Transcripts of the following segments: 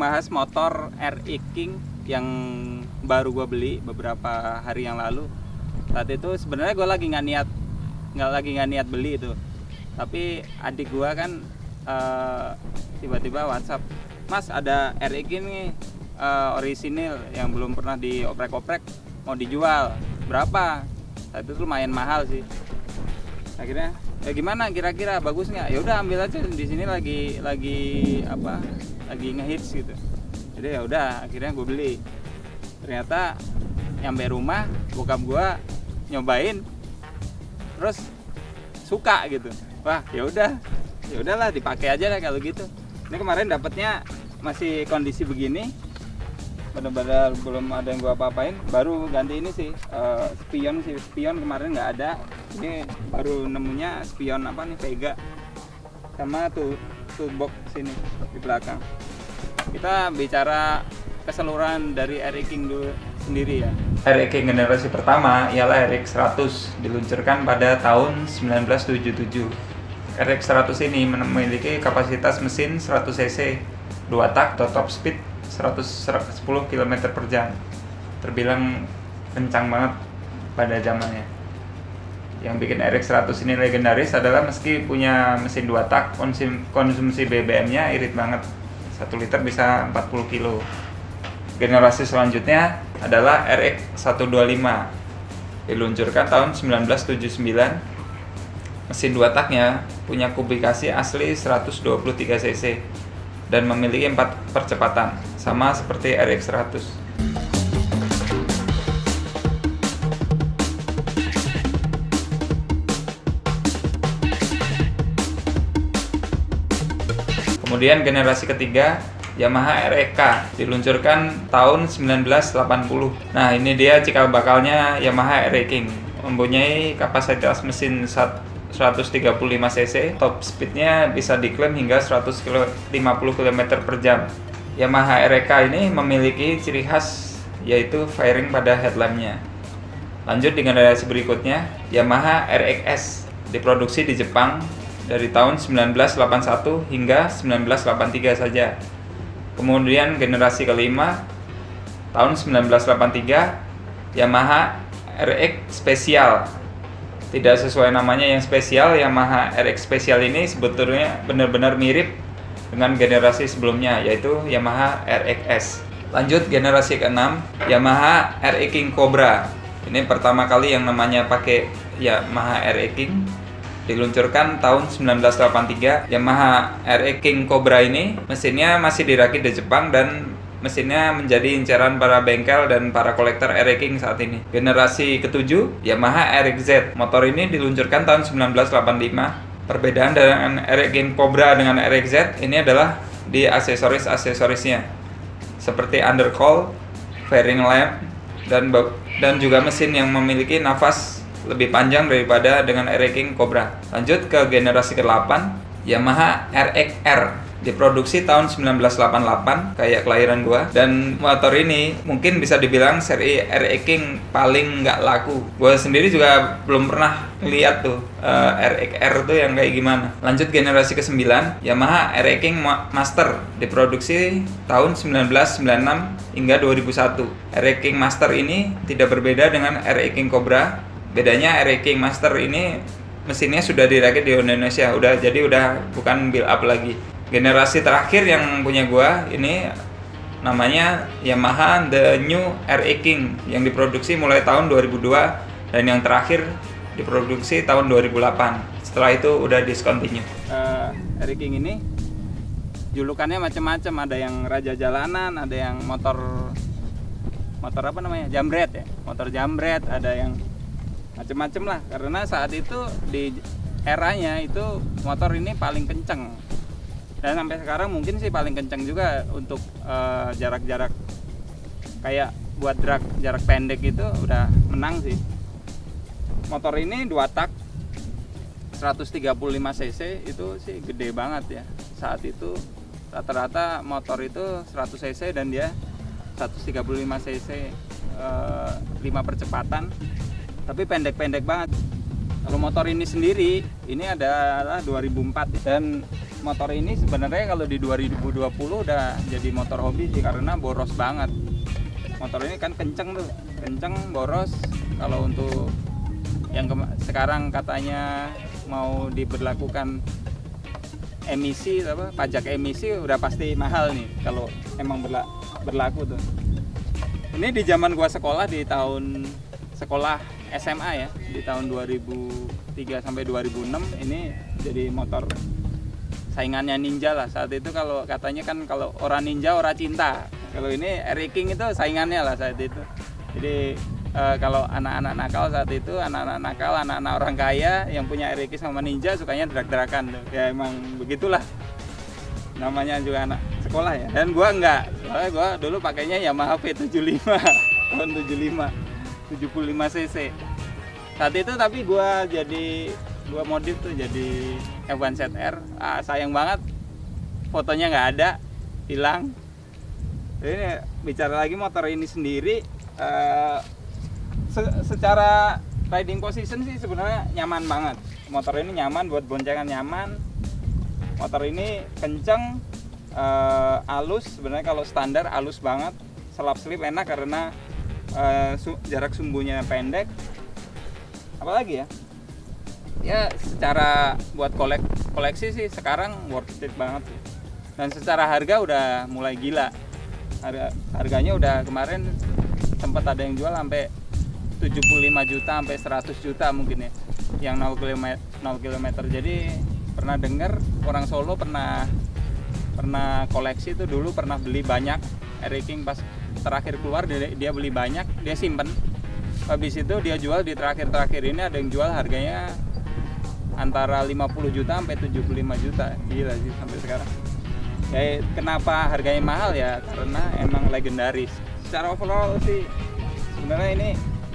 bahas motor RX King yang baru gue beli beberapa hari yang lalu. Saat itu sebenarnya gue lagi nggak niat beli itu, tapi adik gue kan tiba-tiba WhatsApp, "Mas, ada RX ini orisinil yang belum pernah dioprek-oprek, mau dijual, berapa?" Saat itu lumayan mahal sih. Akhirnya, ya gimana kira-kira bagus nggak? Ya udah ambil aja, di sini lagi ngehits gitu. Jadi ya udah, akhirnya gue beli. Ternyata nyampe rumah, bokap gue nyobain, terus suka gitu. Wah, ya udahlah dipakai aja lah kalau gitu. Ini kemarin dapatnya masih kondisi begini, benar-benar belum ada yang gua apa-apain. Baru ganti ini sih, spion kemarin nggak ada. Ini baru nemunya spion Vega sama toolbox sini di belakang. Kita bicara keseluruhan dari RX King dulu sendiri ya. RX King generasi pertama ialah RX 100, diluncurkan pada tahun 1977. RX 100 ini memiliki kapasitas mesin 100 cc, 2 tak top speed 110 km per jam. Terbilang kencang banget pada zamannya. Yang bikin RX 100 ini legendaris adalah meski punya mesin 2 tak, konsumsi BBM-nya irit banget. 1 liter bisa 40 kilo. Generasi selanjutnya adalah RX 125. Diluncurkan tahun 1979. Mesin 2 taknya punya kubikasi asli 123 cc dan memiliki 4 percepatan, sama seperti RX 100. Kemudian generasi ketiga, Yamaha RX-K, diluncurkan tahun 1980. Nah, ini dia cikal bakalnya Yamaha RX King. Mempunyai kapasitas mesin 135 cc, top speednya bisa diklaim hingga 150 km per jam. Yamaha RX-K ini memiliki ciri khas yaitu fairing pada headlampnya. Lanjut di generasi berikutnya, Yamaha RX-S, diproduksi di Jepang dari tahun 1981 hingga 1983 saja. Kemudian generasi kelima, tahun 1983, Yamaha RX Special. Tidak sesuai namanya yang spesial, Yamaha RX Special ini sebetulnya benar-benar mirip dengan generasi sebelumnya, yaitu Yamaha RX-S. Lanjut generasi ke-6, Yamaha RX King Cobra. Ini pertama kali yang namanya pakai Yamaha RX King. Diluncurkan tahun 1983. Yamaha RX King Cobra ini mesinnya masih dirakit di Jepang dan mesinnya menjadi incaran para bengkel dan para kolektor RX King saat ini. Generasi ke-7, Yamaha RX-Z. Motor ini diluncurkan tahun 1985. Perbedaan dengan RX King Cobra dengan RX-Z ini adalah di aksesorisnya, seperti undercoil, fairing lamp, dan juga mesin yang memiliki nafas lebih panjang daripada dengan RX King Cobra. Lanjut ke generasi ke-8, Yamaha RX-R. Diproduksi tahun 1988, kayak kelahiran gua. Dan motor ini mungkin bisa dibilang seri RX King paling nggak laku. Gua sendiri juga belum pernah lihat tuh RX-R tuh yang kayak gimana. Lanjut generasi ke-9, Yamaha RX King Master. Diproduksi tahun 1996 hingga 2001. RX King Master ini tidak berbeda dengan RX King Cobra. Bedanya RX King Master ini mesinnya sudah dirakit di Indonesia, udah bukan build up lagi. Generasi terakhir yang punya gua ini namanya Yamaha The New RX King yang diproduksi mulai tahun 2002 dan yang terakhir diproduksi tahun 2008. Setelah itu udah discontinue. RX King ini julukannya macam-macam, ada yang raja jalanan, ada yang motor jambret ya, motor jambret, ada yang macam-macam lah, karena saat itu di eranya itu motor ini paling kenceng. Dan sampai sekarang mungkin sih paling kencang juga untuk jarak-jarak kayak buat jarak pendek itu udah menang sih. Motor ini 2 tak 135 cc itu sih gede banget ya. Saat itu rata-rata motor itu 100 cc dan dia 135 cc 5 percepatan, tapi pendek-pendek banget. Kalau motor ini sendiri ini adalah 2004 dan motor ini sebenarnya kalau di 2020 udah jadi motor hobi sih, karena boros banget. Motor ini kan kenceng tuh, kenceng, boros. Kalau untuk yang sekarang katanya mau diberlakukan emisi apa, pajak emisi udah pasti mahal nih kalau emang berlaku tuh. Ini di zaman gua sekolah, di tahun sekolah SMA ya, di tahun 2003 sampai 2006 ini jadi motor saingannya Ninja lah saat itu. Kalau katanya kan kalau orang Ninja orang cinta, kalau ini RE King itu saingannya lah saat itu. Jadi kalau anak-anak nakal saat itu, anak-anak nakal, anak-anak orang kaya yang punya RE King sama Ninja sukanya drag-dragan tuh. Ya emang begitulah, namanya juga anak sekolah ya. Dan gua enggak, soalnya gua dulu pakainya Yamaha V75 tahun 75 cc saat itu. Tapi gua modif tuh jadi F1 ZR. Sayang banget fotonya nggak ada, hilang. Ini bicara lagi motor ini sendiri, secara riding position sih sebenarnya nyaman banget. Motor ini nyaman buat boncengan, nyaman. Motor ini kenceng, halus. Sebenarnya kalau standar halus banget, selap slip enak karena jarak sumbunya pendek. Apalagi ya secara buat koleksi sih sekarang worth it banget sih. Dan secara harga udah mulai gila. Harganya udah kemarin sempat ada yang jual sampai 75 juta sampai 100 juta mungkin ya, yang 0 km. Jadi pernah dengar orang Solo pernah koleksi tuh, dulu pernah beli banyak RE King, pas terakhir keluar dia beli banyak, dia simpen. Habis itu dia jual di terakhir ini, ada yang jual harganya antara 50 juta sampai 75 juta. Gila sih sampai sekarang. Ya kenapa harganya mahal ya? Karena emang legendaris. Secara overall sih sebenarnya ini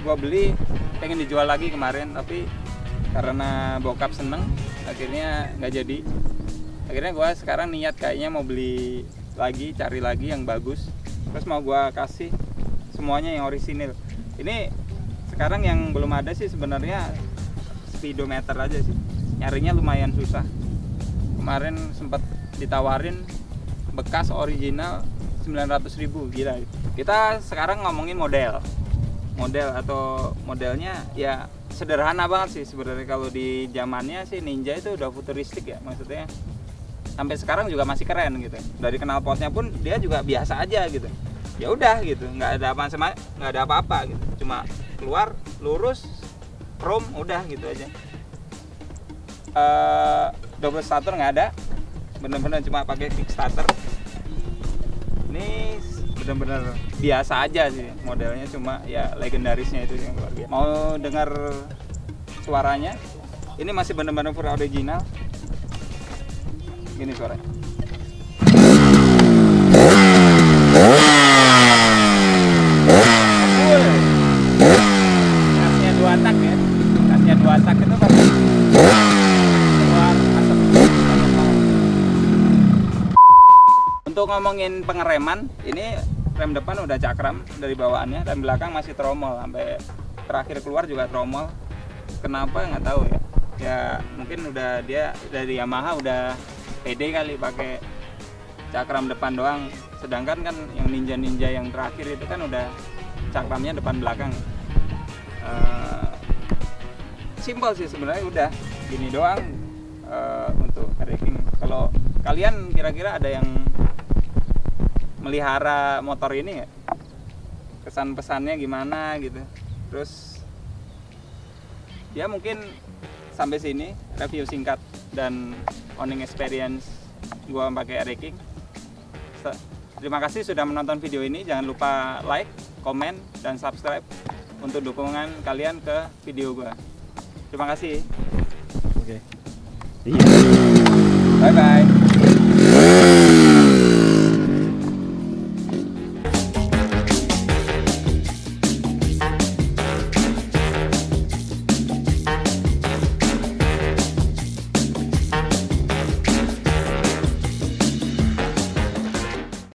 gua beli pengen dijual lagi kemarin, tapi karena bokap seneng akhirnya nggak jadi. Akhirnya gua sekarang niat kayaknya mau beli lagi, cari lagi yang bagus. Terus mau gua kasih semuanya yang orisinil. Ini sekarang yang belum ada sih sebenarnya speedometer aja sih. Nyarinya lumayan susah. Kemarin sempat ditawarin bekas original 900.000, gila. Kita sekarang ngomongin model atau modelnya ya sederhana banget sih sebenarnya. Kalau di zamannya sih Ninja itu udah futuristik ya, maksudnya sampai sekarang juga masih keren gitu. Dari knalpotnya pun dia juga biasa aja gitu. Ya udah gitu, nggak ada apa-apa gitu. Cuma keluar lurus, chrome, udah gitu aja. Double starter nggak ada, bener-bener cuma pakai kickstarter. Ini bener-bener biasa aja sih modelnya, cuma ya legendarisnya itu yang luar biasa. Mau dengar suaranya? Ini masih bener-bener full original. Gini suaranya. Kasnya 2 tak ya, kasnya 2 tak itu pasti keluar asap. Untuk ngomongin pengereman, ini rem depan udah cakram dari bawaannya, rem belakang masih tromol, sampai terakhir keluar juga tromol. Kenapa nggak tahu ya. Ya mungkin udah dia dari Yamaha udah pede kali pakai cakram depan doang. Sedangkan kan yang Ninja yang terakhir itu kan udah cakramnya depan belakang. Simpel sih sebenarnya, udah gini doang untuk RE King. Kalau kalian kira-kira ada yang melihara motor ini ya, kesan-pesannya gimana gitu. Terus ya mungkin sampai sini review singkat dan owning experience gua pakai RE King. Terima kasih sudah menonton video ini. Jangan lupa like, komen, dan subscribe untuk dukungan kalian ke video gua. Terima kasih. Oke. Bye bye.